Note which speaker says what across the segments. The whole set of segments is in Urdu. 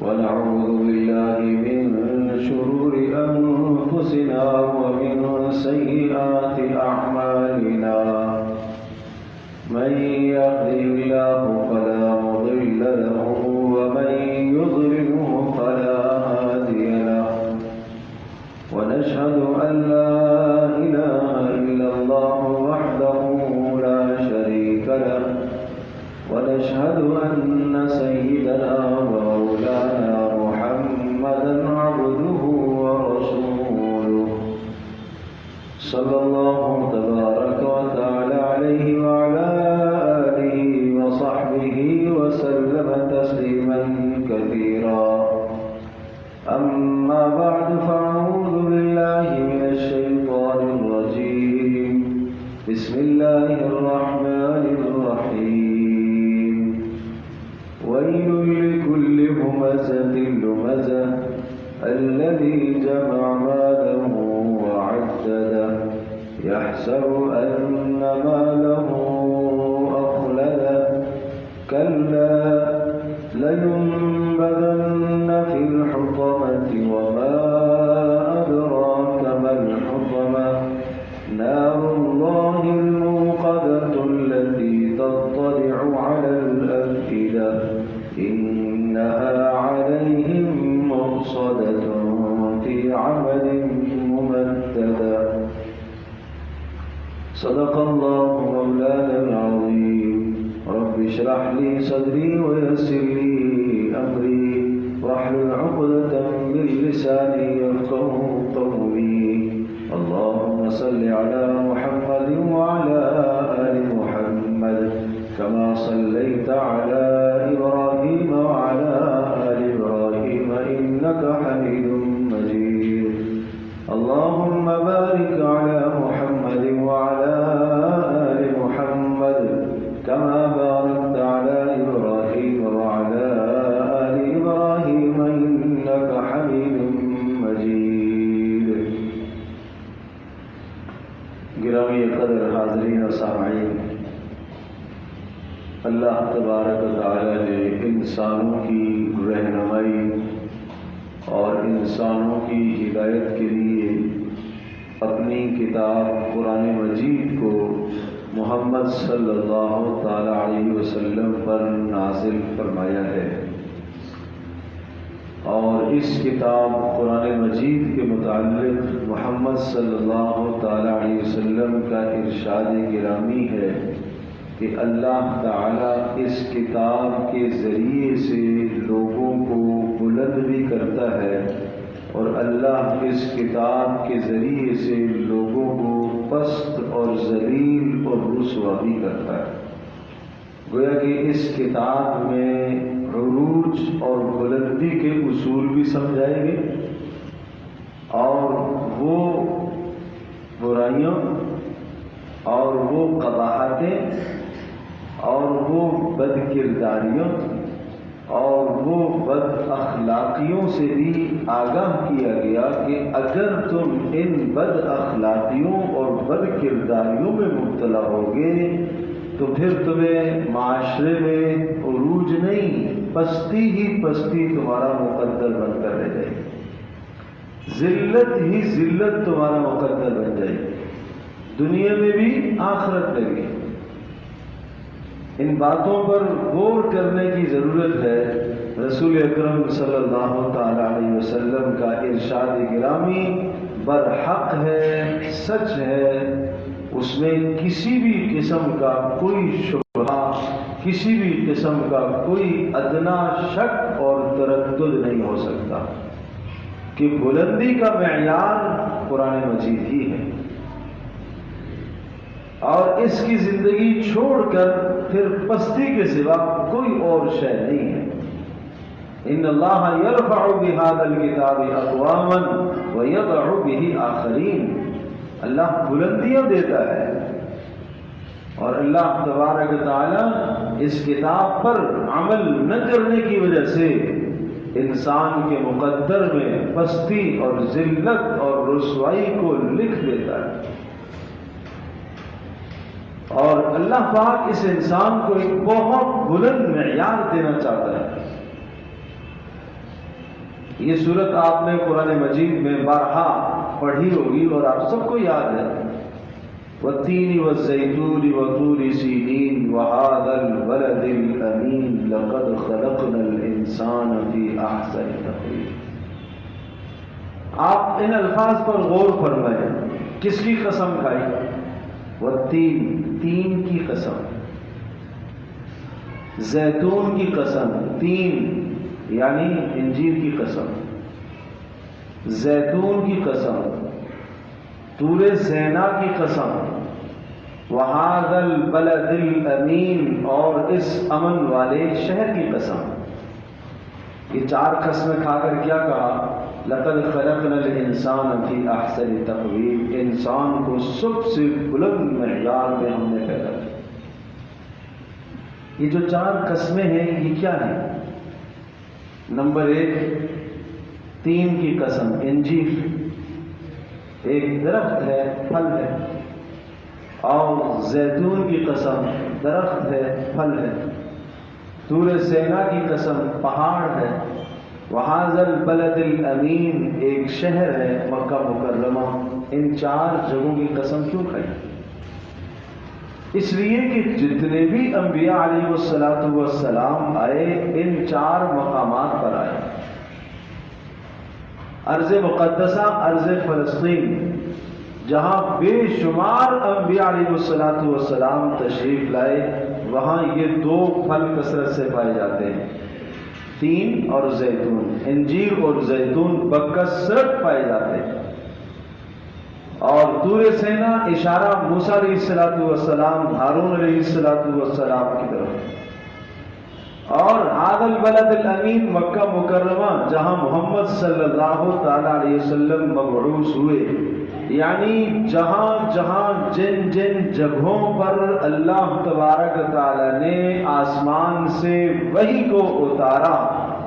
Speaker 1: ونعوذ بالله من شرور أنفسنا ومن سيئات أعمالنا من يهده الله فلا مضل له ومن يضلله فلا هادي له ونشهد أن لا إله إلا الله وحده لا شريك له ونشهد أن سيدنا ومولانا محمدا عبده ورسوله صلى الله تبارك وتعالى عليه وعلى آله وصحبه وسلم تسليما كثيرا أما بعد فأعوذ بالله من الشيطان الرجيم بسم الله الرحمن الرحيم ويل لكل همزة لمزة الذي جمع ماله وعدده يحسب أن ماله أخلده كلا لينبذن في الحطمة وما أدراك ما الحطمة نار الله الموقدة التي تطلع على الأفئدة إنها عليهم مؤصدة في عمد ممددة صدق الله مولانا العظيم رب اشرح لي صدري ويسر لي أمري واحلل عقدة من لساني يفقهوا قولي اللهم صل على محمد وعلى آل محمد كما صليت على إبراهيم وعلى آل إبراهيم إنك حميد مجيد اللهم بارك على محمد وعلى آل محمد كما باركت على إبراهيم وعلى آل إبراهيم إنك حميد مجيد گرامی قدر حاضرین و سامعین، اللہ تبارک و تعالی نے انسانوں کی رہنمائی اور انسانوں کی ہدایت کے لیے اپنی کتاب قرآن مجید کو محمد صلی اللہ تعالی علیہ وسلم پر نازل فرمایا ہے، اور اس کتاب قرآن مجید کے متعلق محمد صلی اللہ تعالی علیہ وسلم کا ارشاد گرامی ہے کہ اللہ تعالیٰ اس کتاب کے ذریعے سے لوگوں کو بلند بھی کرتا ہے اور اللہ اس کتاب کے ذریعے سے لوگوں کو پست اور ذلیل اور رسوا بھی کرتا ہے۔ گویا کہ اس کتاب میں عروج اور بلندی کے اصول بھی سمجھائے گئے اور وہ برائیوں اور وہ قباحتیں اور وہ بد کرداریوں اور وہ بد اخلاقیوں سے بھی آگاہ کیا گیا کہ اگر تم ان بد اخلاقیوں اور بد کرداریوں میں مبتلا ہوگے تو پھر تمہیں معاشرے میں عروج نہیں، پستی ہی پستی تمہارا مقدر بن کر رہ جائے گی، ذلت ہی ذلت تمہارا مقدر بن جائے گی، دنیا میں بھی آخرت میں بھی۔ ان باتوں پر غور کرنے کی ضرورت ہے۔ رسول اکرم صلی اللہ تعالی علیہ وسلم کا ارشاد گرامی برحق ہے، سچ ہے، اس میں کسی بھی قسم کا کوئی شبہہ، کسی بھی قسم کا کوئی ادنا شک اور تردد نہیں ہو سکتا کہ بلندی کا معیار قرآن مجید ہی ہے، اور اس کی زندگی چھوڑ کر پھر پستی کے سوا کوئی اور شے نہیں ہے۔ ان اللہ یرفع بہذا الکتاب اقواما ویضع بہ آخرین، اللہ بلندیاں دیتا ہے اور اللہ تبارک و تعالی اس کتاب پر عمل نہ کرنے کی وجہ سے انسان کے مقدر میں پستی اور ذلت اور رسوائی کو لکھ دیتا ہے، اور اللہ پاک اس انسان کو ایک بہت بلند معیار دینا چاہتا ہے یہ صورت آپ نے قرآن مجید میں بارہا پڑھی ہوگی اور آپ سب کو یاد ہے. والتین والزیتون وطور سینین وہذا البلد الامین لقد خلقنا الانسان فی احسن تقویم. آپ ان الفاظ پر غور فرمائیں. کس کی قسم کھائی؟ والتین، تین کی قسم. زیتون کی قسم، تین یعنی انجیر کی قسم. زیتون کی قسم، طور سینا کی قسم، وہذا البلد الامین اور اس امن والے شہر کی قسم. یہ چار قسمیں کھا کر کیا کہا؟ لقد خلقنا الانسان فی احسن تقویم. انسان کو سب سے بلند معیار میں ہم نے پیدا کیا. یہ جو چار قسمیں ہیں یہ کیا ہیں؟ نمبر 1 تین کی قسم، انجیر ایک درخت ہے، پھل ہے. اور زیتون کی قسم، درخت ہے، پھل ہے. طور سینا کی قسم، پہاڑ ہے. وہذا البلد الامین ایک شہر ہے، مکہ مکرمہ. ان چار جگہوں کی قسم کیوں کھائی؟ اس لیے کہ جتنے بھی انبیاء علیہ السلام آئے ان چار مقامات پر آئے. ارض مقدسہ، ارض فلسطین، جہاں بے شمار انبیاء علیہ السلام تشریف لائے، وہاں یہ دو پھل کثرت سے پائے جاتے ہیں، تین اور زیتون. انجیر اور زیتون بکثرت پائے جاتے ہیں. اور طور سینا اشارہ موسیٰ علیہ السلام، ہارون علیہ السلام کی طرف. اور هذا البلد الامین مکہ مکرمہ جہاں محمد صلی اللہ تعالی علیہ وسلم مبعوث ہوئے. یعنی جہاں جہاں جن جن جگہوں پر اللہ تبارک تعالی نے آسمان سے وحی کو اتارا،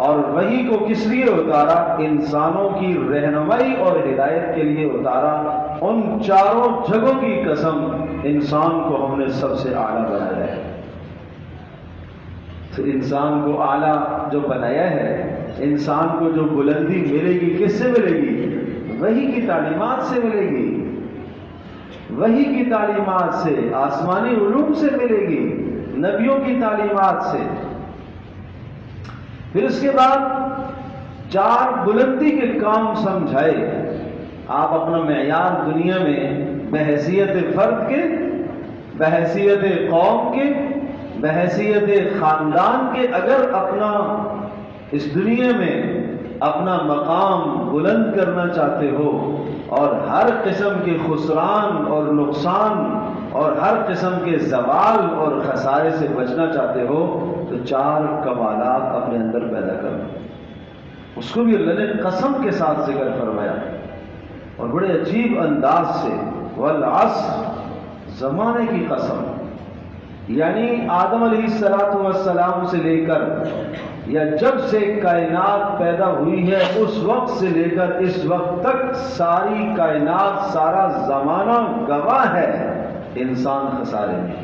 Speaker 1: اور وحی کو کس لیے اتارا؟ انسانوں کی رہنمائی اور ہدایت کے لیے اتارا. ان چاروں جگہوں کی قسم انسان کو ہم نے سب سے اعلیٰ بنایا ہے. تو انسان کو اعلیٰ جو بنایا ہے، انسان کو جو بلندی ملے گی کس سے ملے گی؟ وحی کی تعلیمات سے ملے گی. وحی کی تعلیمات سے، آسمانی علوم سے ملے گی، نبیوں کی تعلیمات سے. پھر اس کے بعد چار بلندی کے کام سمجھائے. آپ اپنا معیار دنیا میں بحیثیت فرد کے، بحیثیت قوم کے، بحیثیت خاندان کے اگر اپنا اس دنیا میں اپنا مقام بلند کرنا چاہتے ہو، اور ہر قسم کے خسران اور نقصان اور ہر قسم کے زوال اور خسارے سے بچنا چاہتے ہو، تو چار کمالات اپنے اندر پیدا کرنا. اس کو بھی اللہ نے قسم کے ساتھ ذکر فرمایا اور بڑے عجیب انداز سے. والعصر، زمانے کی قسم. یعنی آدم علیہ السلام سے لے کر، یا جب سے کائنات پیدا ہوئی ہے اس وقت سے لے کر اس وقت تک ساری کائنات، سارا زمانہ گواہ ہے انسان خسارے میں.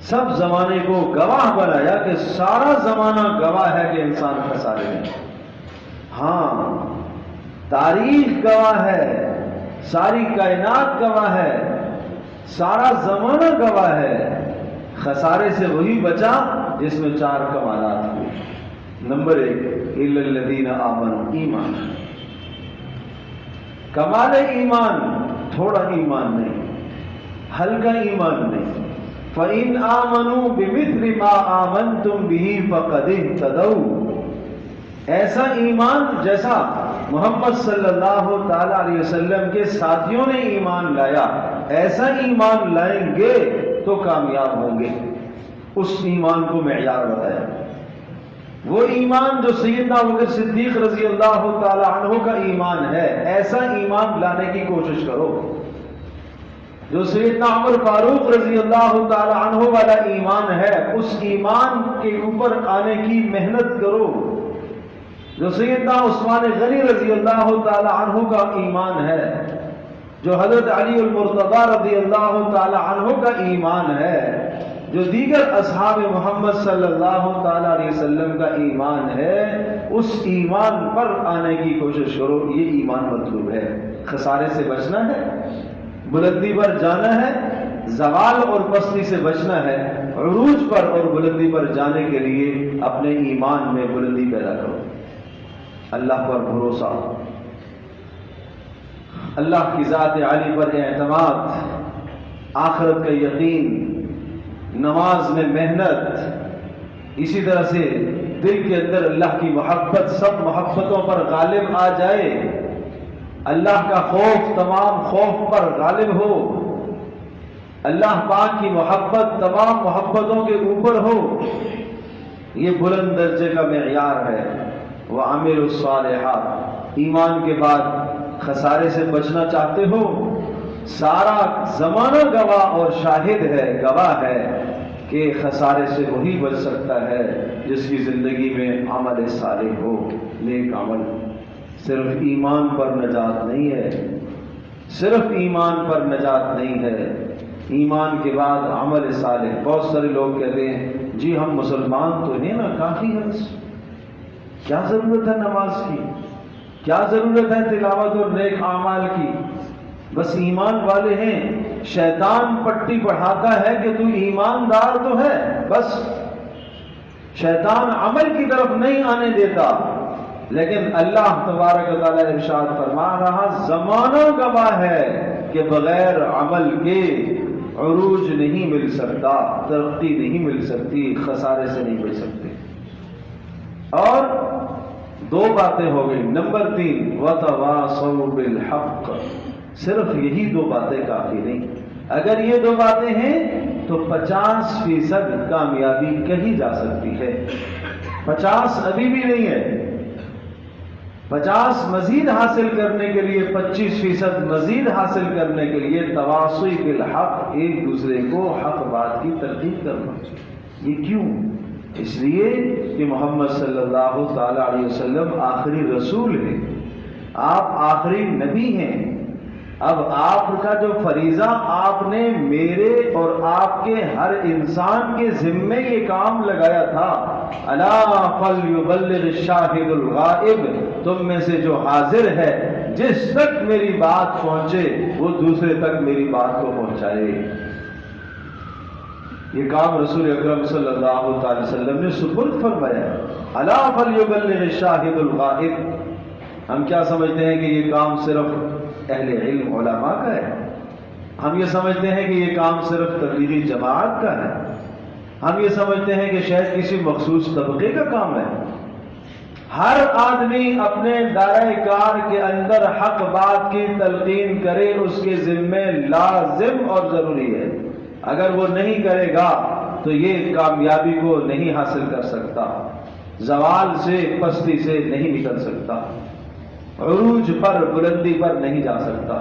Speaker 1: سب زمانے کو گواہ بنایا کہ سارا زمانہ گواہ ہے کہ انسان خسارے میں. ہاں، تاریخ گواہ ہے، ساری کائنات گواہ ہے، سارا زمانہ گواہ ہے. خسارے سے وہی بچا جس میں چار کمالات ہوئے. نمبر 1 الا الذین آمنوا، ایمان. کمال ایمان تھوڑا ایمان نہیں، ہلکا ایمان نہیں. فَإِنْ آمَنُوا بِمِثْلِ مَا آمَنْتُمْ بِهِ فَقَدِ اهْتَدَوْا. ایسا ایمان جیسا محمد صلی اللہ تعالی علیہ وسلم کے ساتھیوں نے ایمان لایا، ایسا ایمان لائیں گے تو کامیاب ہوں گے. اس ایمان کو معیار بتایا. وہ ایمان جو سیدنا ابوبکر صدیق رضی اللہ تعالی عنہ کا ایمان ہے، ایسا ایمان لانے کی کوشش کرو. جو سیدنا عمر فاروق رضی اللہ تعالی عنہ والا ایمان ہے، اس ایمان کے اوپر آنے کی محنت کرو. جو سیدنا عثمان غنی رضی اللہ تعالی عنہ کا ایمان ہے، جو حضرت علی المرتضی رضی اللہ تعالی عنہ کا ایمان ہے، جو دیگر اصحاب محمد صلی اللہ تعالی علیہ وسلم کا ایمان ہے اس ایمان پر آنے کی کوشش کرو. یہ ایمان مطلوب ہے. خسارے سے بچنا ہے، بلندی پر جانا ہے، زوال اور پستی سے بچنا ہے. عروج پر اور بلندی پر جانے کے لیے اپنے ایمان میں بلندی پیدا کرو. اللہ پر بھروسہ، اللہ کی ذات عالی پر اعتماد، آخرت کا یقین، نماز میں محنت، اسی طرح سے دل کے اندر اللہ کی محبت سب محبتوں پر غالب آ جائے، اللہ کا خوف تمام خوف پر غالب ہو، اللہ پاک کی محبت تمام محبتوں کے اوپر ہو. یہ بلند درجے کا معیار ہے. وَعَمِلُوا الصَّالِحَاتِ. ایمان کے بعد خسارے سے بچنا چاہتے ہو؟ سارا زمانہ گواہ اور شاہد ہے، گواہ ہے کہ خسارے سے وہی بچ سکتا ہے جس کی زندگی میں عمل صالح ہو، نیک عمل. صرف ایمان پر نجات نہیں ہے، صرف ایمان پر نجات نہیں ہے. ایمان کے بعد عمل صالح. بہت سارے لوگ کہتے ہیں جی ہم مسلمان تو ہیں نا، کافی ہے، کیا ضرورت ہے نماز کی، کیا ضرورت ہے تلاوت اور نیک اعمال کی، بس ایمان والے ہیں. شیطان پٹی پڑھاتا ہے کہ تو ایماندار تو ہے، بس شیطان عمل کی طرف نہیں آنے دیتا. لیکن اللہ تبارک و تعالیٰ ارشاد فرما رہا زمانہ گواہ ہے کہ بغیر عمل کے عروج نہیں مل سکتا، ترقی نہیں مل سکتی، خسارے سے نہیں بچ سکتے. اور دو باتیں ہو گئی. نمبر 3 وَتَوَاصَوْا بِالْحَقِّ. صرف یہی دو باتیں کافی نہیں. اگر یہ دو باتیں ہیں تو 50% کامیابی کہی جا سکتی ہے. 50 ابھی بھی نہیں ہے. 50 مزید حاصل کرنے کے لیے، 25% مزید حاصل کرنے کے لیے تواصی بالحق، ایک دوسرے کو حق بات کی تلقین کرنا. یہ کیوں؟ اس لیے کہ محمد صلی اللہ تعالی علیہ وسلم آخری رسول ہیں، آپ آخری نبی ہیں. اب آپ کا جو فریضہ آپ نے میرے اور آپ کے ہر انسان کے ذمے یہ کام لگایا تھا، الا فلیبلغ الشاہد الغائب. تم میں سے جو حاضر ہے جس تک میری بات پہنچے وہ دوسرے تک میری بات کو پہنچائے. یہ کام رسول اکرم صلی اللہ تعالی وسلم نے سپرد فرمایا. الا فلیبلغ الشاہد الغائب. ہم کیا سمجھتے ہیں کہ یہ کام صرف اہل علم علماء کا ہے؟ ہم یہ سمجھتے ہیں کہ یہ کام صرف تبلیغی جماعت کا ہے؟ ہم یہ سمجھتے ہیں کہ شاید کسی مخصوص طبقے کا کام ہے؟ ہر آدمی اپنے دائرہ کار کے اندر حق بات کی تلقین کرے، اس کے ذمے لازم اور ضروری ہے. اگر وہ نہیں کرے گا تو یہ کامیابی کو نہیں حاصل کر سکتا، زوال سے پستی سے نہیں نکل سکتا، عروج پر بلندی پر نہیں جا سکتا.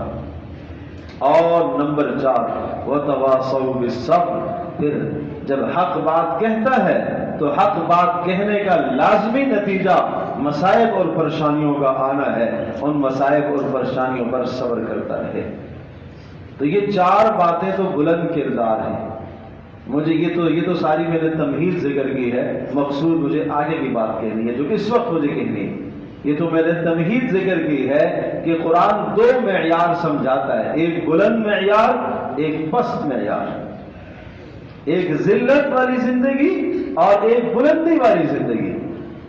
Speaker 1: اور نمبر 4 وَتَوَاصَوْا بِالصَّبْرِ. پھر جب حق بات کہتا ہے تو حق بات کہنے کا لازمی نتیجہ مصائب اور پریشانیوں کا آنا ہے. ان مصائب اور پریشانیوں پر صبر کرتا ہے. تو یہ 4 باتیں تو بلند کردار ہیں. مجھے یہ تو ساری میں نے تمہید ذکر کی ہے، مقصود مجھے آگے کی بات کہنی ہے جو کہ اس وقت مجھے کہنی ہے. یہ تو میں نے تمہید ذکر کی ہے کہ قرآن 2 معیار سمجھاتا ہے، ایک بلند معیار، ایک پست معیار، ایک ذلت والی زندگی اور ایک بلندی والی زندگی.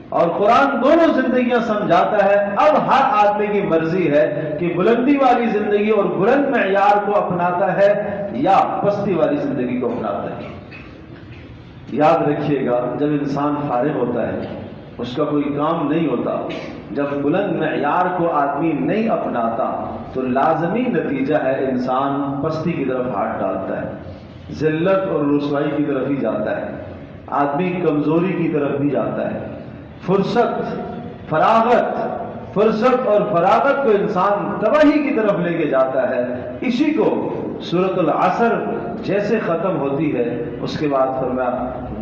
Speaker 1: اور قرآن دونوں زندگیاں سمجھاتا ہے. اب ہر آدمی کی مرضی ہے کہ بلندی والی زندگی اور بلند معیار کو اپناتا ہے یا پستی والی زندگی کو اپناتا ہے. یاد رکھیے گا جب انسان فارغ ہوتا ہے، اس کا کوئی کام نہیں ہوتا، جب بلند معیار کو آدمی نہیں اپناتا تو لازمی نتیجہ ہے انسان پستی کی طرف ہاتھ ڈالتا ہے، ذلت اور رسوائی کی طرف ہی جاتا ہے، آدمی کمزوری کی طرف بھی جاتا ہے. فرصت اور فراغت کو انسان تباہی کی طرف لے کے جاتا ہے. اسی کو سورۃ العصر جیسے ختم ہوتی ہے اس کے بعد فرمایا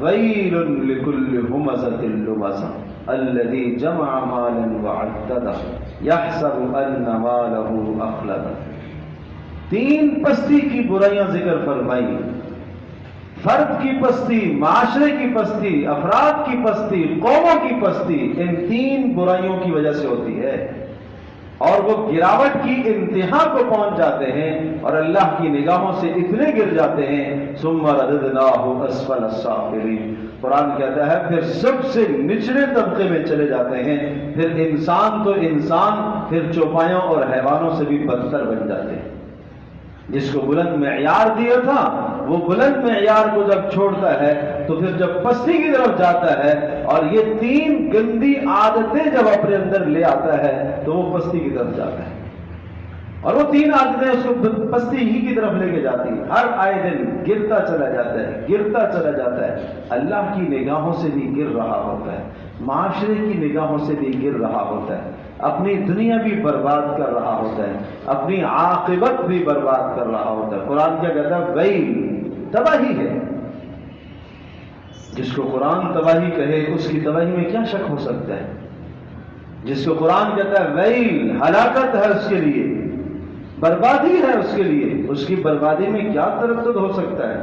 Speaker 1: ویل لکل ہمزۃ لمزہ الذی جمع مالا وعددہ یحسب ان مالہ اخلدہ. 3 پستی کی برائیاں ذکر فرمائی. فرد کی پستی، معاشرے کی پستی، افراد کی پستی، قوموں کی پستی ان 3 برائیوں کی وجہ سے ہوتی ہے، اور وہ گراوٹ کی انتہا کو پہنچ جاتے ہیں اور اللہ کی نگاہوں سے اتنے گر جاتے ہیں ثم رددناہ اسفل السافلین۔ قرآن کہتا ہے پھر سب سے نچلے طبقے میں چلے جاتے ہیں، پھر انسان تو انسان، پھر چوپایوں اور حیوانوں سے بھی بدتر بن جاتے ہیں۔ جس کو بلند معیار دیا تھا وہ بلند معیار کو جب چھوڑتا ہے تو پھر جب پستی کی طرف جاتا ہے اور یہ 3 گندی عادتیں جب اپنے اندر لے آتا ہے تو وہ پستی کی طرف جاتا ہے، اور وہ 3 عادتیں اس کو پستی ہی کی طرف لے کے جاتی ہیں۔ ہر آئے دن گرتا چلا جاتا ہے، گرتا چلا جاتا ہے، اللہ کی نگاہوں سے بھی گر رہا ہوتا ہے، معاشرے کی نگاہوں سے بھی گر رہا ہوتا ہے، اپنی دنیا بھی برباد کر رہا ہوتا ہے، اپنی عاقبت بھی برباد کر رہا ہوتا ہے۔ قرآن کیا کہتا ہے؟ ویل، تباہی ہے۔ جس کو قرآن تباہی کہے اس کی تباہی میں کیا شک ہو سکتا ہے؟ جس کو قرآن کہتا ہے ویل، ہلاکت ہے اس کے لیے، بربادی ہے اس کے لیے، اس کی بربادی میں کیا تردد ہو سکتا ہے؟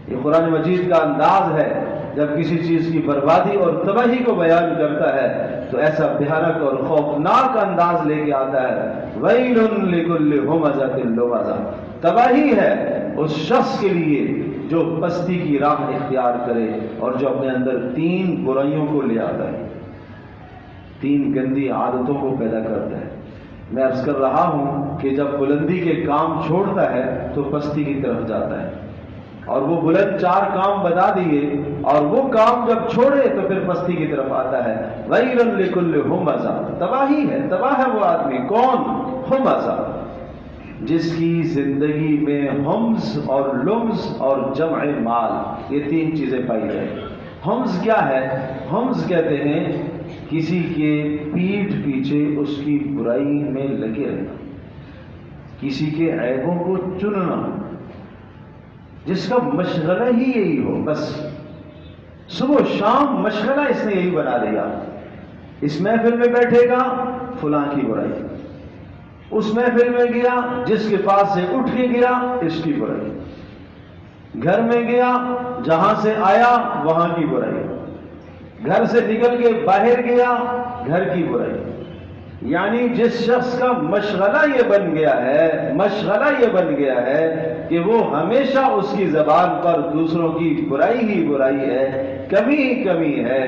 Speaker 1: یہ قرآن مجید کا انداز ہے، جب کسی چیز کی بربادی اور تباہی کو بیان کرتا ہے تو ایسا بھیانک اور خوفناک انداز لے کے آتا ہے۔ ویل لکل ہمزۃ لمزہ، تباہی ہے اس شخص کے لیے جو پستی کی راہ اختیار کرے اور جو اپنے اندر 3 برائیوں کو لے آتا ہے، 3 گندی عادتوں کو پیدا کرتا ہے۔ میں عرض کر رہا ہوں کہ جب بلندی کے کام چھوڑتا ہے تو پستی کی طرف جاتا ہے، اور وہ بلند 4 کام بتا دیے اور وہ کام جب چھوڑے تو پھر پستی کی طرف آتا ہے۔ ویل لکل ہمزہ، تباہی ہے، تباہ ہے وہ آدمی۔ کون؟ ہمزہ، جس کی زندگی میں ہمز اور لمز اور جمع مال، یہ 3 چیزیں پائی جائیں۔ ہمز کیا ہے؟ ہمز کہتے ہیں کسی کے پیٹھ پیچھے اس کی برائی میں لگے رہنا، کسی کے عیبوں کو چننا، جس کا مشغلہ ہی یہی ہو، بس صبح و شام مشغلہ اس نے یہی بنا لیا۔ اس محفل میں بیٹھے گا فلاں کی برائی، اس محفل میں گیا جس کے پاس سے اٹھ کے گیا اس کی برائی، گھر میں گیا جہاں سے آیا وہاں کی برائی، گھر سے نکل کے باہر گیا گھر کی برائی۔ یعنی جس شخص کا مشغلہ یہ بن گیا ہے، مشغلہ یہ بن گیا ہے کہ وہ ہمیشہ اس کی زبان پر دوسروں کی برائی ہی برائی ہے، کمی ہی کمی ہے،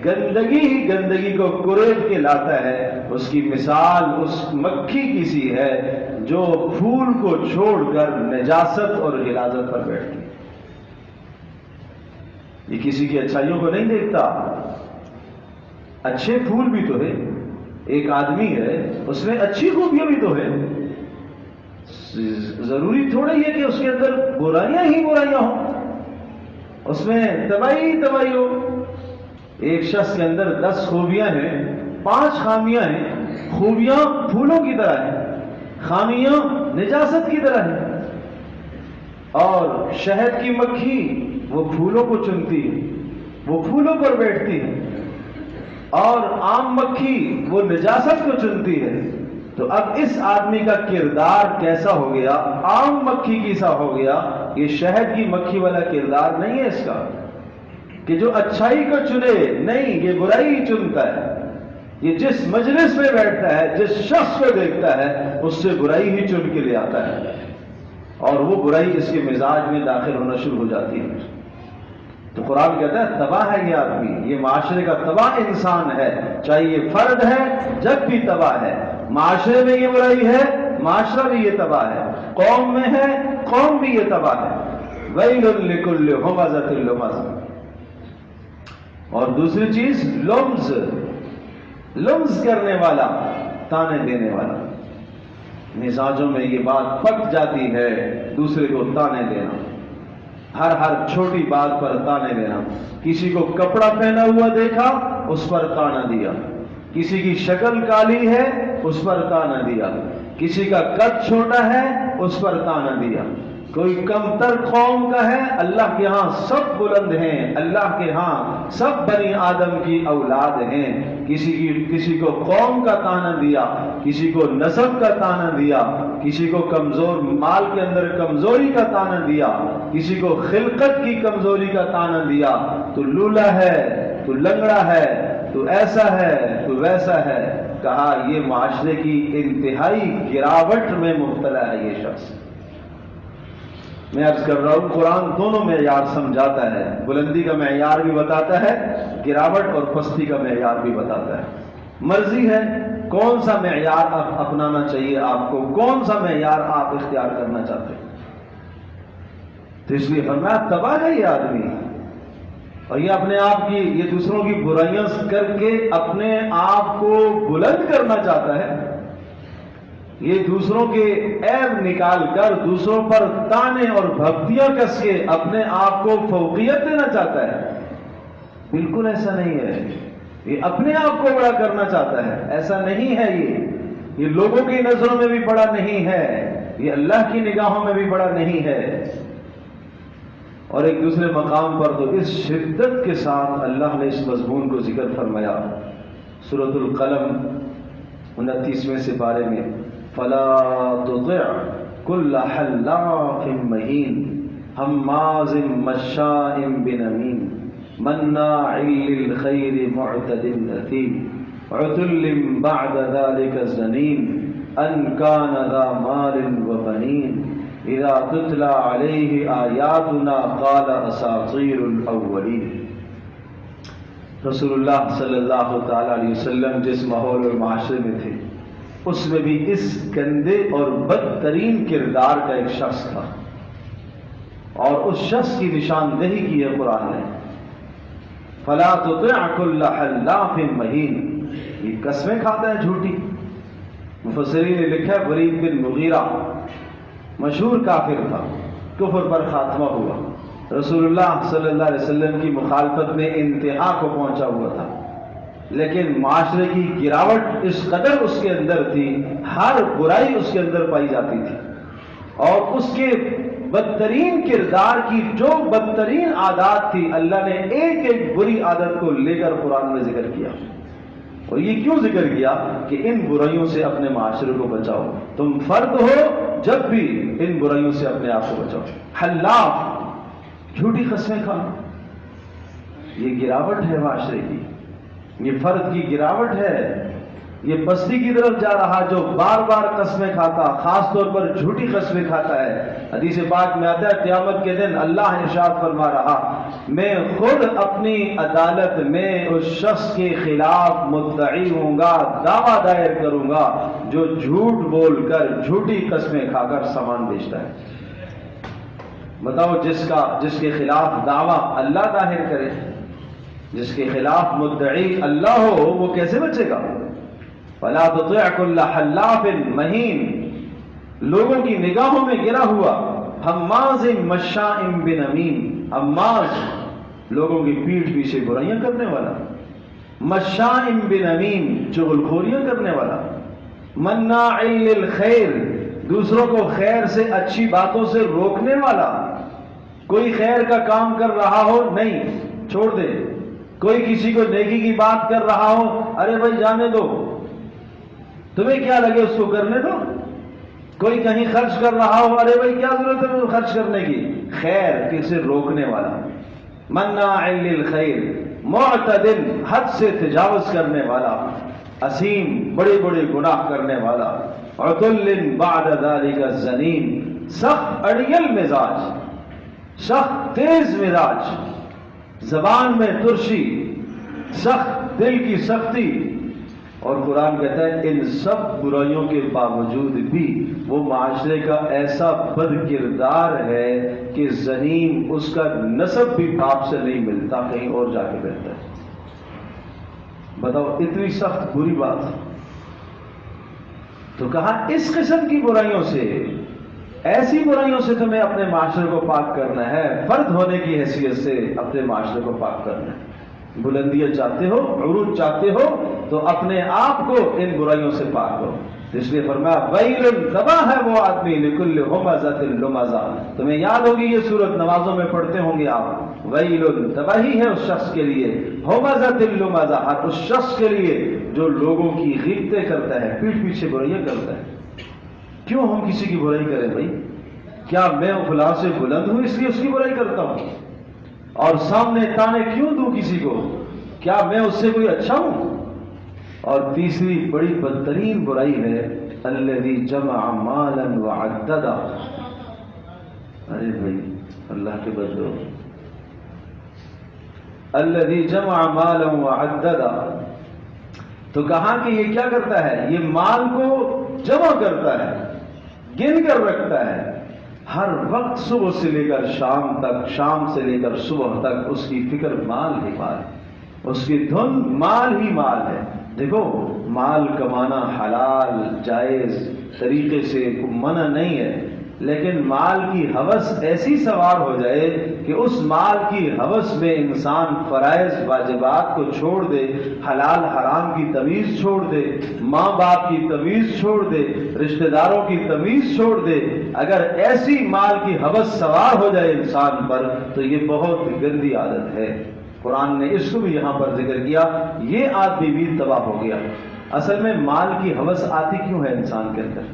Speaker 1: گندگی ہی گندگی کو کریٹ کے لاتا ہے، اس کی مثال اس مکھی کی سی ہے جو پھول کو چھوڑ کر نجاست اور غلاظت پر بیٹھتی ہے۔ یہ کسی کی اچھائیوں کو نہیں دیکھتا، اچھے پھول بھی تو ہے، ایک آدمی ہے اس میں اچھی خوبیاں بھی تو ہے، ضروری تھوڑا ہی ہے کہ اس کے اندر برائیاں ہی برائیاں ہوں، اس میں تباہی ہی تباہی ہو۔ ایک شخص کے اندر 10 خوبیاں ہیں، 5 خامیاں ہیں، خوبیاں پھولوں کی طرح ہیں، خامیاں نجاست کی طرح ہیں۔ اور شہد کی مکھی وہ پھولوں کو چنتی ہے، وہ پھولوں پر بیٹھتی ہے، اور عام مکھی وہ نجاست کو چنتی ہے۔ تو اب اس آدمی کا کردار کیسا ہو گیا؟ عام مکھی کی سا ہو گیا۔ یہ شہد کی مکھی والا کردار نہیں ہے اس کا کہ جو اچھائی کو چنے، نہیں، یہ برائی ہی چنتا ہے۔ یہ جس مجلس میں بیٹھتا ہے، جس شخص کو دیکھتا ہے اس سے برائی ہی چن کے لے آتا ہے، اور وہ برائی اس کے مزاج میں داخل ہونا شروع ہو جاتی ہے۔ تو قرآن کہتا ہے تباہ ہے یہ آدمی، یہ معاشرے کا تباہ انسان ہے، چاہے یہ فرد ہے جب بھی تباہ ہے، معاشرے میں یہ برائی ہے معاشرہ بھی یہ تباہ ہے، قوم میں ہے قوم بھی یہ تباہ ہے۔ ویل لکل ہمزۃ لمزہ۔ اور دوسری چیز لمز، لمز کرنے والا، تانے دینے والا، مزاجوں میں یہ بات پک جاتی ہے دوسرے کو تانے دینا، ہر چھوٹی بات پر تانے دینا۔ کسی کو کپڑا پہنا ہوا دیکھا اس پر تانا دیا، کسی کی شکل کالی ہے اس پر تانا دیا، کسی کا قد چھوٹا ہے اس پر تانا دیا، کوئی کمتر قوم کا ہے، اللہ کے ہاں سب بلند ہیں، اللہ کے ہاں سب بنی آدم کی اولاد ہیں۔ کسی کو قوم کا تانا دیا، کسی کو نسب کا تانا دیا، کسی کو کمزور مال کے اندر کمزوری کا تانا دیا، کسی کو خلقت کی کمزوری کا تانا دیا، تو لولا ہے، تو لنگڑا ہے، تو ایسا ہے، تو ویسا ہے۔ کہا یہ معاشرے کی انتہائی گراوٹ میں مبتلا ہے یہ شخص۔ میں عرض کر رہا ہوں قرآن دونوں معیار سمجھاتا ہے، بلندی کا معیار بھی بتاتا ہے، گراوٹ اور پستی کا معیار بھی بتاتا ہے۔ مرضی ہے کون سا معیار اپنانا چاہیے آپ کو، کون سا معیار آپ اختیار کرنا چاہتے ہیں۔ تو اس لیے فرمایا تباہ ہے یہ آدمی، اور یہ اپنے آپ کی، یہ دوسروں کی برائیاں کر کے اپنے آپ کو بلند کرنا چاہتا ہے، یہ دوسروں کے عیب نکال کر دوسروں پر تانے اور بھگتیاں کس کے اپنے آپ کو فوقیت دینا چاہتا ہے۔ بالکل ایسا نہیں ہے، یہ اپنے آپ کو بڑا کرنا چاہتا ہے، ایسا نہیں ہے۔ یہ لوگوں کی نظروں میں بھی بڑا نہیں ہے، یہ اللہ کی نگاہوں میں بھی بڑا نہیں ہے۔ اور ایک دوسرے مقام پر تو اس شدت کے ساتھ اللہ نے اس مضمون کو ذکر فرمایا سورۃ القلم 29ویں سپارے میں، فَلَا تُطِعْ كُلَّ حَلَّافٍ مَّهِينٍ هَمَّازٍ مَّشَّاءٍ بِنَمِيمٍ مَّنَّاعٍ لِّلْخَيْرِ مُعْتَدٍ أَثِيمٍ عُتُلٍّ بَعْدَ ذَلِكَ زَنِيمٍ أَن كَانَ ذَا مَالٍ وَبَنِينَ اذا تتلى عليه آیاتنا قال اساطیر الاولین۔ رسول اللہ صلی اللہ تعالی علیہ وسلم جس ماحول اور معاشرے میں تھے، اس میں بھی اس گندے اور بدترین کردار کا ایک شخص تھا، اور اس شخص کی نشاندہی کی ہے قرآن نے، فلا تطع كل حلاف مہین۔ یہ قسمیں کھاتا ہے جھوٹی۔ مفسرین نے لکھا ہے ولید بن مغیرہ مشہور کافر تھا، کفر پر خاتمہ ہوا، رسول اللہ صلی اللہ علیہ وسلم کی مخالفت میں انتہا کو پہنچا ہوا تھا، لیکن معاشرے کی گراوٹ اس قدر اس کے اندر تھی، ہر برائی اس کے اندر پائی جاتی تھی، اور اس کے بدترین کردار کی جو بدترین عادات تھی، اللہ نے ایک ایک بری عادت کو لے کر قرآن میں ذکر کیا۔ اور یہ کیوں ذکر کیا کہ ان برائیوں سے اپنے معاشرے کو بچاؤ، تم فرد ہو جب بھی ان برائیوں سے اپنے آپ کو بچاؤ۔ حلاف، جھوٹی قسمیں کھانا، یہ گراوٹ ہے معاشرے کی، یہ فرد کی گراوٹ ہے، یہ پستی کی طرف جا رہا جو بار بار قسمیں کھاتا، خاص طور پر جھوٹی قسمیں کھاتا ہے۔ حدیث پاک میں آتا ہے قیامت کے دن اللہ ارشاد فرما رہا، میں خود اپنی عدالت میں اس شخص کے خلاف مدعی ہوں گا، دعویٰ دائر کروں گا جو جھوٹ بول کر، جھوٹی قسمیں کھا کر سامان بیچتا ہے۔ بتاؤ جس کے خلاف دعویٰ اللہ ظاہر کرے، جس کے خلاف مدعی اللہ ہو، وہ کیسے بچے گا؟ فَلَا تُطِعْ كُلَّ حَلَّافٍ مَّهِينٍ، لوگوں کی نگاہوں میں گرا ہوا، ہماز مشاء بنمیم، ہماز لوگوں کی پیٹھ پیچھے برائیاں کرنے والا، مشاء بنمیم چغل خوریاں کرنے والا، مناع للخیر دوسروں کو خیر سے، اچھی باتوں سے روکنے والا۔ کوئی خیر کا کام کر رہا ہو، نہیں چھوڑ دے، کوئی کسی کو نیکی کی بات کر رہا ہو، ارے بھائی جانے دو، تمہیں کیا لگے اس کو کرنے دو۔ کوئی کہیں خرچ کر رہا ہو، ارے بھائی کیا ضرورت ہے خرچ کرنے کی، خیر کسے روکنے والا، مناع للخیر معتد حد سے تجاوز کرنے والا، اسیم بڑے بڑے گناہ کرنے والا، عتل بعد ذلك زنیم سخت اڑیل مزاج، سخت تیز مزاج، زبان میں ترشی، سخت دل کی سختی۔ اور قرآن کہتا ہے ان سب برائیوں کے باوجود بھی وہ معاشرے کا ایسا بد کردار ہے کہ زنیم اس کا نسب بھی باپ سے نہیں ملتا، کہیں اور جا کے رہتا ہے۔ بتاؤ اتنی سخت بری بات۔ تو کہا اس قسم کی برائیوں سے، ایسی برائیوں سے تمہیں اپنے معاشرے کو پاک کرنا ہے، فرد ہونے کی حیثیت سے اپنے معاشرے کو پاک کرنا ہے۔ بلندیاں چاہتے ہو، عروج چاہتے ہو، تو اپنے آپ کو ان برائیوں سے پاک کرو۔ اس لیے فرمایا ویل تباہ ہے وہ آدمی لکل ہمزۃ لمزہ. تمہیں یاد ہوگی یہ سورت نمازوں میں پڑھتے ہوں گے آپ. ویل تباہی ہے اس شخص کے لیے، ہمزۃ لمزہ ہر اس شخص کے لیے جو لوگوں کی غیبتیں کرتا ہے، پیٹھ پیچھے برائیاں کرتا ہے. کیوں ہم کسی کی برائی کریں بھائی؟ کیا میں فلاں سے بلند ہوں اس لیے اس کی برائی کرتا ہوں؟ اور سامنے تانے کیوں دوں کسی کو؟ کیا میں اس سے کوئی اچھا ہوں؟ اور تیسری بڑی بدترین برائی ہے الذی جمع مالا وعددا. ارے بھائی اللہ کے بدلو، الذی جمع مالا وعددا، تو کہا کہ یہ کیا کرتا ہے؟ یہ مال کو جمع کرتا ہے، گن کر رکھتا ہے. ہر وقت صبح سے لے کر شام تک، شام سے لے کر صبح تک اس کی فکر مال ہی مال ہے، اس کی دھن مال ہی مال ہے. دیکھو مال کمانا حلال جائز طریقے سے منع نہیں ہے، لیکن مال کی ہوس ایسی سوار ہو جائے کہ اس مال کی ہوس میں انسان فرائض واجبات کو چھوڑ دے، حلال حرام کی تمیز چھوڑ دے، ماں باپ کی تمیز چھوڑ دے، رشتہ داروں کی تمیز چھوڑ دے. اگر ایسی مال کی ہوس سوار ہو جائے انسان پر تو یہ بہت گندی عادت ہے. قرآن نے اس کو بھی یہاں پر ذکر کیا، یہ آدمی بھی تباہ ہو گیا. اصل میں مال کی ہوس آتی کیوں ہے انسان کے اندر؟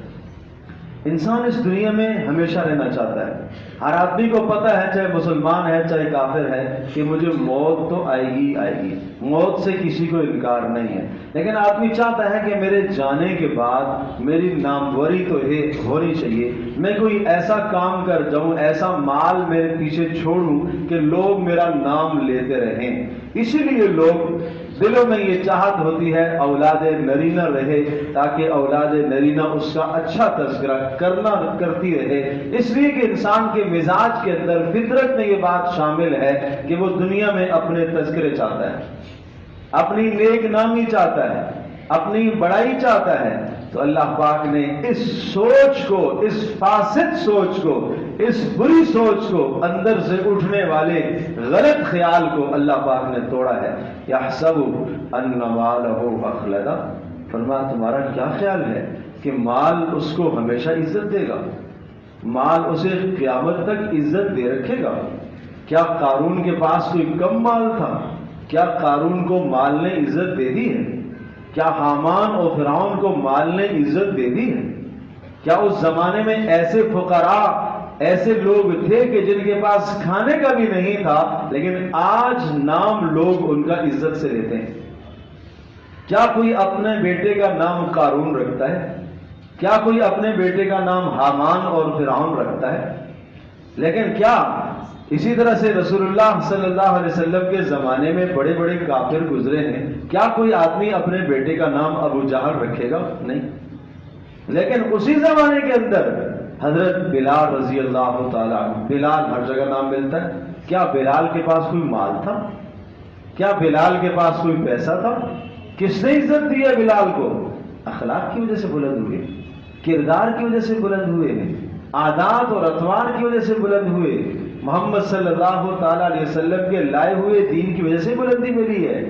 Speaker 1: انسان اس دنیا میں ہمیشہ رہنا چاہتا ہے. ہر آدمی کو پتہ ہے، چاہے مسلمان ہے چاہے کافر ہے، کہ مجھے موت تو آئے گی آئے گی، موت سے کسی کو انکار نہیں ہے. لیکن آدمی چاہتا ہے کہ میرے جانے کے بعد میری ناموری تو ہونی چاہیے، میں کوئی ایسا کام کر جاؤں، ایسا مال میرے پیچھے چھوڑوں کہ لوگ میرا نام لیتے رہیں. اسی لیے لوگ دلوں میں یہ چاہت ہوتی ہے اولاد نرینہ رہے، تاکہ اولاد نرینہ اس کا اچھا تذکرہ کرتی رہے. اس لیے کہ انسان کے مزاج کے اندر فطرت میں یہ بات شامل ہے کہ وہ دنیا میں اپنے تذکرے چاہتا ہے، اپنی نیک نامی چاہتا ہے، اپنی بڑائی چاہتا ہے. تو اللہ پاک نے اس سوچ کو، اس فاسد سوچ کو، اس بری سوچ کو، اندر سے اٹھنے والے غلط خیال کو اللہ پاک نے توڑا ہے. یحسب ان مالہ اخلدا، فرمایا تمہارا کیا خیال ہے کہ مال اس کو ہمیشہ عزت دے گا؟ مال اسے قیامت تک عزت دے رکھے گا؟ کیا قارون کے پاس کوئی کم مال تھا؟ کیا قارون کو مال نے عزت دے دی ہے؟ کیا حامان اور فرعون کو مال نے عزت دے دی ہے؟ کیا اس زمانے میں ایسے فقراء، ایسے لوگ تھے کہ جن کے پاس کھانے کا بھی نہیں تھا، لیکن آج نام لوگ ان کا عزت سے لیتے ہیں؟ کیا کوئی اپنے بیٹے کا نام قارون رکھتا ہے؟ کیا کوئی اپنے بیٹے کا نام حامان اور فرعون رکھتا ہے؟ لیکن کیا اسی طرح سے رسول اللہ صلی اللہ علیہ وسلم کے زمانے میں بڑے بڑے کافر گزرے ہیں، کیا کوئی آدمی اپنے بیٹے کا نام ابو جہل رکھے گا؟ نہیں. لیکن اسی زمانے کے اندر حضرت بلال رضی اللہ تعالیٰ، بلال ہر جگہ نام ملتا ہے. کیا بلال کے پاس کوئی مال تھا؟ کیا بلال کے پاس کوئی پیسہ تھا؟ کس نے عزت دی ہے بلال کو؟ اخلاق کی وجہ سے بلند ہوئے، کردار کی وجہ سے بلند ہوئے، عادات اور اطوار کی وجہ سے بلند ہوئے، محمد صلی اللہ تعالیٰ علیہ وسلم کے لائے ہوئے دین کی وجہ سے بلندی ملی ہے.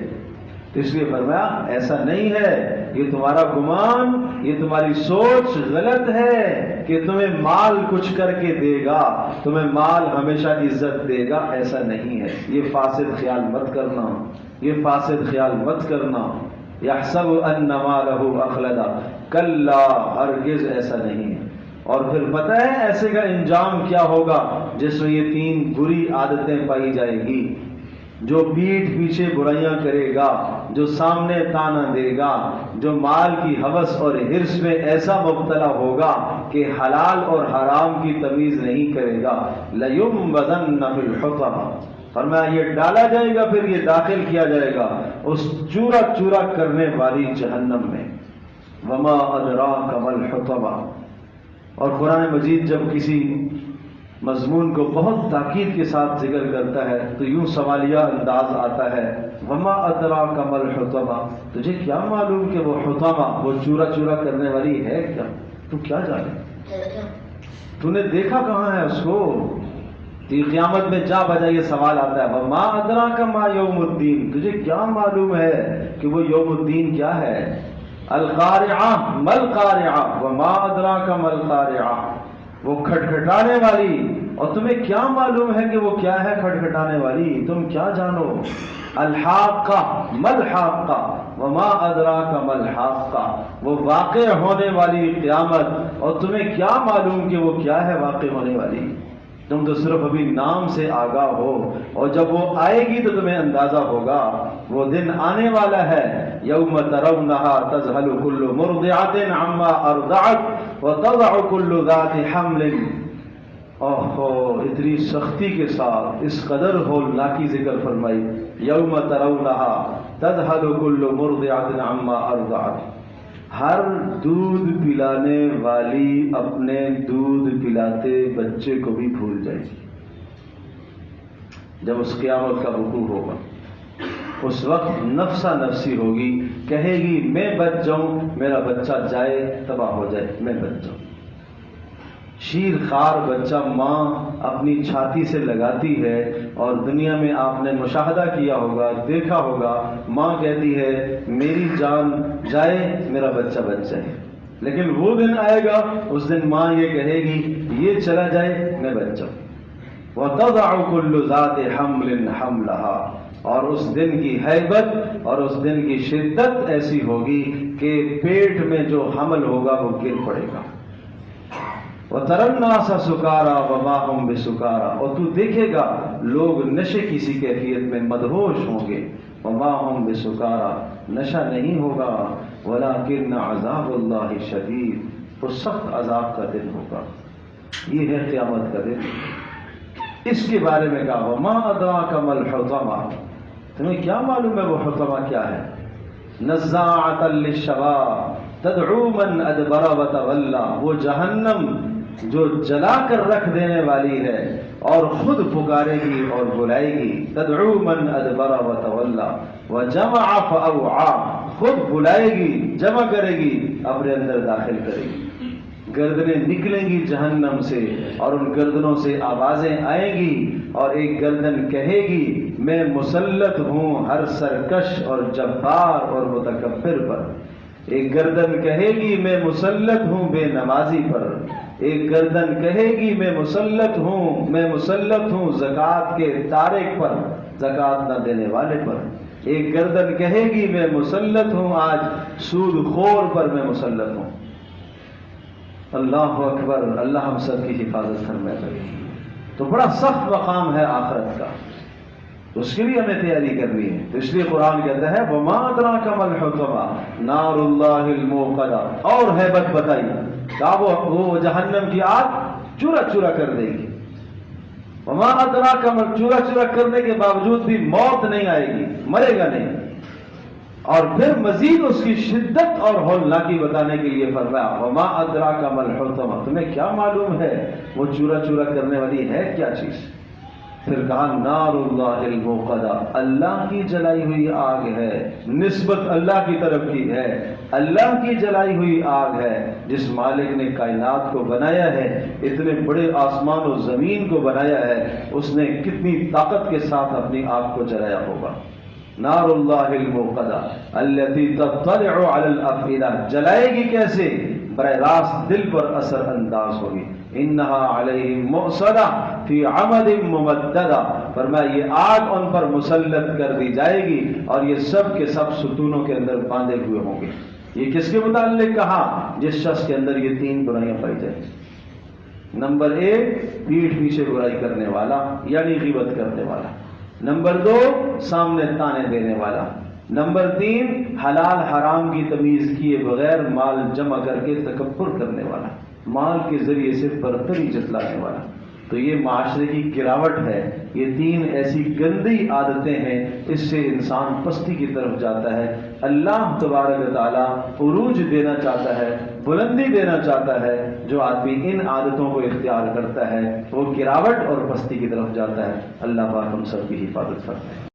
Speaker 1: اس لیے فرمایا ایسا نہیں ہے، یہ تمہارا گمان، یہ تمہاری سوچ غلط ہے کہ تمہیں مال کچھ کر کے دے گا، تمہیں مال ہمیشہ عزت دے گا. ایسا نہیں ہے. یہ فاسد خیال مت کرنا، یہ فاسد خیال مت کرنا. یحسب ان مالہ اخلدا، کلا، ہرگز ایسا نہیں ہے. اور پھر پتہ ہے ایسے کا انجام کیا ہوگا جس میں یہ تین بری عادتیں پائی جائے گی. جو پیٹھ پیچھے برائیاں کرے گا، جو سامنے تانا دے گا، جو مال کی ہوس اور حرص میں ایسا مبتلا ہوگا کہ حلال اور حرام کی تمیز نہیں کرے گا. لَيُنبَذَنَّ فِي الْحُطَمَةِ، فرمایا یہ ڈالا جائے گا، پھر یہ داخل کیا جائے گا اس چورا چورا کرنے والی جہنم میں. وَمَا أَدْرَاكَ مَا الْحُطَمَةُ. اور قرآن مجید جب کسی مضمون کو بہت تاکید کے ساتھ ذکر کرتا ہے تو یوں سوالیہ انداز آتا ہے، وما ادراک ما الحطمہ، تجھے کیا معلوم کہ وہ حطمہ، وہ چورا چورا کرنے والی ہے کیا؟ تو کیا جانے، تو نے دیکھا کہاں ہے اس کو؟ قیامت میں جا بجا یہ سوال آتا ہے، وما ادراک ما یوم الدین، تجھے کیا معلوم ہے کہ وہ یوم الدین کیا ہے؟ القارعہ مل قارعہ وما ادراک مل قارعہ، وہ کھٹکھٹانے والی، اور تمہیں کیا معلوم ہے کہ وہ کیا ہے کھٹکھٹانے والی، تم کیا جانو۔ الحاقہ مل حاقہ وما ادراک مل حاقہ، وہ واقع ہونے والی قیامت، اور تمہیں کیا معلوم کہ وہ کیا ہے واقع ہونے والی، تم تو صرف ابھی نام سے آگاہ ہو، اور جب وہ آئے گی تو تمہیں اندازہ ہوگا۔ وہ دن آنے والا ہے، یوم ترونہا تذہل کل مرضعۃ عما ارضعت وتضع کل ذات حمل، اوہو اتنی سختی کے ساتھ اس قدر ہولناکی ذکر فرمائی، یوم ترونہا تذہل کل مرضعۃ عما ارضعت، ہر دودھ پلانے والی اپنے دودھ پلاتے بچے کو بھی بھول جائے گی۔ جب اس قیامت کا وقوع ہوگا، اس وقت نفسا نفسی ہوگی، کہے گی میں بچ جاؤں، میرا بچہ جائے تباہ ہو جائے، میں بچ جاؤں۔ شیر خوار بچہ ماں اپنی چھاتی سے لگاتی ہے، اور دنیا میں آپ نے مشاہدہ کیا ہوگا، دیکھا ہوگا، ماں کہتی ہے میری جان جائے میرا بچہ بچ جائے، لیکن وہ دن آئے گا، اس دن ماں یہ کہے گی یہ چلا جائے میں بچ جاؤں۔ وَتَضَعُ كُلُّ ذَاتِ حَمْلٍ حَمْلَهَا، اور اس دن کی ہیبت اور اس دن کی شدت ایسی ہوگی کہ پیٹ میں جو حمل ہوگا وہ گر پڑے گا۔ وَتَرَى النَّاسَ سُكَارَىٰ وَمَا هُمْ بِسُكَارَىٰ، اور تو دیکھے گا لوگ نشے کی سی کیفیت میں مدہوش ہوں گے، وَمَا هُمْ بِسُكَارَىٰ، نشہ نہیں ہوگا، وَلَٰكِنَّ عَذَابَ اللَّهِ شَدِيدٌ، وہ سخت عذاب کا دن ہوگا۔ یہ ہے قیامت کا دن۔ اس کے بارے میں کہا وَمَا أَدْرَاكَ مَا الْحُطَمَةُ، تمہیں کیا معلوم ہے وہ حطمہ کیا ہے؟ نَزَّاعَةً لِلشَّوَىٰ تَدْعُو مَنْ أَدْبَرَ وَتَوَلَّىٰ، وہ جہنم جو جلا کر رکھ دینے والی ہے اور خود پکارے گی اور بلائے گی، تدعو من ادبر وتولیٰ وجمع فاوعیٰ، خود بلائے گی، جمع کرے گی، اپنے اندر داخل کرے گی، گردنیں نکلیں گی جہنم سے، اور ان گردنوں سے آوازیں آئیں گی، اور ایک گردن کہے گی میں مسلط ہوں ہر سرکش اور جبار اور متکبر پر، ایک گردن کہے گی میں مسلط ہوں بے نمازی پر، ایک گردن کہے گی میں مسلط ہوں زکوٰۃ کے تارک پر، زکوٰۃ نہ دینے والے پر، ایک گردن کہے گی میں مسلط ہوں آج سود خور پر، میں مسلط ہوں۔ اللہ اکبر، اللہ ہم سب کی حفاظت فرمائے۔ تو بڑا سخت مقام ہے آخرت کا، اس کے لیے ہمیں تیاری کرنی ہے۔ تو اس لیے قرآن کہتا ہے وَمَا أَدْرَاكَ مَا الْحُطَمَةُ نَارُ اللَّهِ الْمُوقَدَةُ، اور ہیبت بتائی کہ وہ جہنم کی آگ چورا چورا کر دے گی۔ وَمَا أَدْرَاكَ مَا، چورا چورا کرنے کے باوجود بھی موت نہیں آئے گی، مرے گا نہیں، اور پھر مزید اس کی شدت اور ہولناکی بتانے کے لیے فرمایا وَمَا أَدْرَاكَ مَا الْحُطَمَةُ، تمہیں کیا معلوم ہے وہ چورا چورا کرنے والی ہے کیا چیز؟ پھر کہا نار اللہ الموقدہ، اللہ کی جلائی ہوئی آگ ہے، نسبت اللہ کی طرف کی ہے، اللہ کی جلائی ہوئی آگ ہے، جس مالک نے کائنات کو بنایا ہے، اتنے بڑے آسمان و زمین کو بنایا ہے، اس نے کتنی طاقت کے ساتھ اپنی آگ کو جلایا ہوگا۔ نار اللہ الموقدہ التی تطلع علی الافئدہ، جلائے گی کیسے؟ براہ راست دل پر اثر انداز ہوگی۔ انہا علیہم مؤصدہ فی عمد ممددہ، فرمایا یہ آگ ان پر مسلط کر دی جائے گی، اور یہ سب کے سب ستونوں کے اندر باندھے ہوئے ہوں گے۔ یہ کس کے متعلق کہا؟ جس شخص کے اندر یہ تین برائیاں پائی جائیں۔ نمبر 1 پیٹھ پیچھے برائی کرنے والا یعنی غیبت کرنے والا، نمبر 2 سامنے تانے دینے والا، نمبر 3 حلال حرام کی تمیز کیے بغیر مال جمع کر کے تکبر کرنے والا، مال کے ذریعے سے برتری جتلانے والا۔ تو یہ معاشرے کی گراوٹ ہے، یہ 3 ایسی گندی عادتیں ہیں، اس سے انسان پستی کی طرف جاتا ہے۔ اللہ تبارک و تعالیٰ عروج دینا چاہتا ہے، بلندی دینا چاہتا ہے، جو آدمی ان عادتوں کو اختیار کرتا ہے وہ گراوٹ اور پستی کی طرف جاتا ہے۔ اللہ پاک ہم سب کی حفاظت کرتا ہے۔